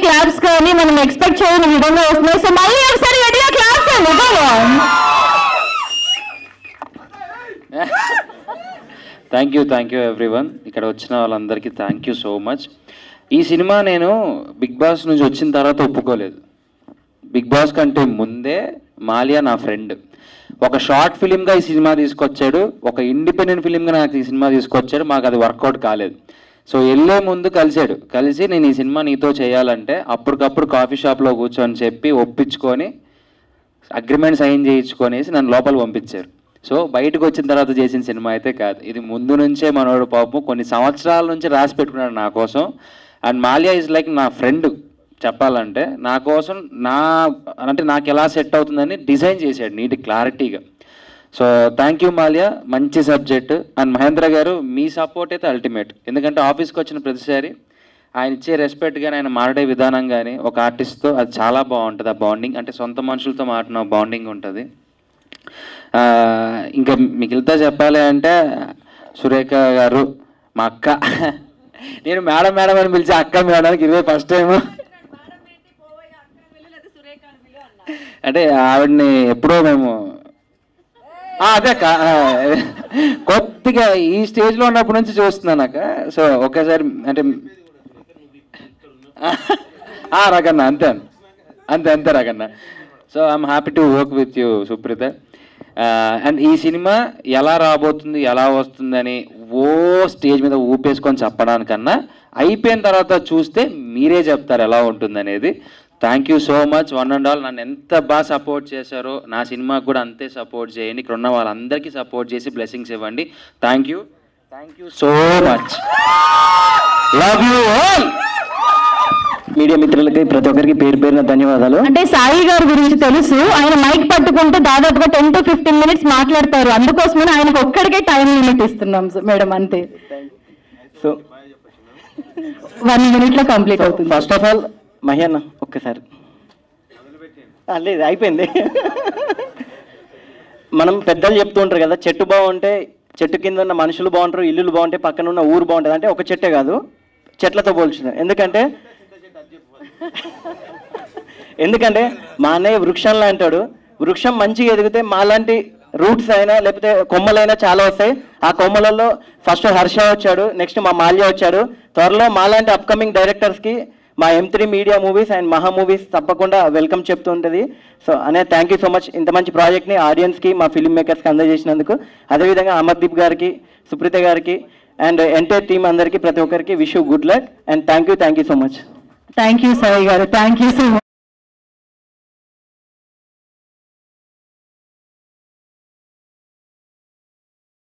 Claps కానీ మనం expect చేయని విధంగా వస్తున్నాయి. సో మళ్ళీ ఒకసారి గట్టిగా క్లాప్స్ అండి. Thank you everyone. ఇక్కడ వచ్చిన వాళ్ళందరికీ థ్యాంక్ యూ సో మచ్. ఈ సినిమా నేను బిగ్ బాస్ నుంచి వచ్చిన తర్వాత ఒప్పుకోలేదు. బిగ్ బాస్ కంటే ముందే మాలియా నా ఫ్రెండ్. ఒక షార్ట్ ఫిలింగా ఈ సినిమా తీసుకొచ్చాడు, ఒక ఇండిపెండెంట్ ఫిలింగా నాకు ఈ సినిమా తీసుకొచ్చాడు. మాకు అది వర్కౌట్ కాలేదు. సో వెళ్ళే ముందు కలిసి నేను ఈ సినిమా నీతో చేయాలంటే అప్పటికప్పుడు కాఫీ షాప్లో కూర్చొని చెప్పి ఒప్పించుకొని అగ్రిమెంట్ సైన్ చేయించుకొనేసి నన్ను లోపల పంపించారు. సో బయటకు వచ్చిన తర్వాత చేసిన సినిమా అయితే కాదు, ఇది ముందు నుంచే మనోడు పాపం కొన్ని సంవత్సరాల నుంచి రాసి పెట్టుకున్నాడు నా కోసం. అండ్ మాలియా ఈజ్ లైక్ నా ఫ్రెండ్ చెప్పాలంటే. నా కోసం నాకు ఎలా సెట్ అవుతుందని డిజైన్ చేశాడు నీట్ క్లారిటీగా. సో థ్యాంక్ యూ మాలియా, మంచి సబ్జెక్ట్. అండ్ మహేంద్ర గారు మీ సపోర్ట్ అయితే అల్టిమేట్. ఎందుకంటే ఆఫీస్కి వచ్చిన ప్రతిసారి ఆయన ఇచ్చే రెస్పెక్ట్ కానీ ఆయన మాట్లాడే విధానం కానీ ఒక ఆర్టిస్ట్తో అది చాలా బాగుంటుంది. ఆ బాండింగ్ అంటే సొంత మనుషులతో మాట్లాడిన బాండింగ్ ఉంటుంది. ఇంకా మిగిలితే చెప్పాలి అంటే సురేఖ గారు మా అక్క. నేను మేడం మేడం అని పిలిచి అక్క మేడానికి ఇదే ఫస్ట్ టైం. అంటే ఆవిడని ఎప్పుడో మేము అదే కొద్దిగా ఈ స్టేజ్లో ఉన్నప్పటి నుంచి చూస్తున్నాను అక్క. సో ఒకేసారి అంటే రకన్న అంతే రకన్న. So I'm happy to work with you Supritha. And ఈ సినిమా ఎలా రాబోతుంది ఎలా వస్తుందని స్టేజ్ మీద ఊపేసుకొని చెప్పడానికన్నా అయిపోయిన తర్వాత చూస్తే మీరే చెప్తారు ఎలా ఉంటుంది అనేది. Thank you so much one and all. నన్ను ఎంత బాగా సపోర్ట్ చేశారో నా సినిమాకు కూడా అంతే సపోర్ట్ చేయండి. ఇక్కడ ఉన్న వాళ్ళందరికీ సపోర్ట్ చేసి బ్లెస్సింగ్స్ ఇవ్వండి. Thank you so much. Love you all. Media మిత్రులకి ప్రతి ఒక్కరికి పేరు పేరున ధన్యవాదాలు. అంటే సాయి గారి గురించి తెలుసు, ఆయన మైక్ పట్టుకుంటే దాదాపుగా 10 to 15 minutes మాట్లాడతారు. అందుకోసమే ఆయనకు ఒక్కడికే టైం లిమిట్ ఇస్తున్నాం మేడం, అంతే. సో 1 minute లో కంప్లీట్ అవుతుంది. ఫస్ట్ ఆఫ్ ఆల్ మహేన్న ఒక్కసారి లేదు అయిపోయింది. మనం పెద్దలు చెప్తూ ఉంటారు కదా, చెట్టు బాగుంటే చెట్టు కింద ఉన్న మనుషులు బాగుంటారు, ఇల్లులు బాగుంటే పక్కన ఉన్న ఊరు బాగుంటుంది. అంటే ఒక చెట్టే కాదు చెట్లతో పోల్చున్నారు. ఎందుకంటే మా అన్నయ్య వృక్షంలో అంటాడు, వృక్షం మంచిగా ఎదిగితే మాలాంటి రూట్స్ అయినా లేకపోతే కొమ్మలైనా చాలా వస్తాయి. ఆ కొమ్మలలో ఫస్ట్ హర్ష వచ్చాడు, నెక్స్ట్ మా మాల్యా వచ్చాడు. త్వరలో మాలాంటి అప్కమింగ్ డైరెక్టర్స్కి మా M3 మీడియా మూవీస్ అండ్ మహా మూవీస్ తప్పకుండా వెల్కమ్ చెప్తూ ఉంటుంది. సో అనే థ్యాంక్ యూ సో మచ్ ఇంత మంచి ప్రాజెక్ట్ని ఆడియన్స్కి మా ఫిల్మ్ మేకర్స్కి అందజేసినందుకు. అదేవిధంగా అమర్దీప్ గారికి, సుప్రీత గారికి అండ్ ఎంటైర్ టీమ్ అందరికీ ప్రతి ఒక్కరికి wish you good luck and thank you so much. Thank you Sai గారు, థ్యాంక్ యూ సో మచ్.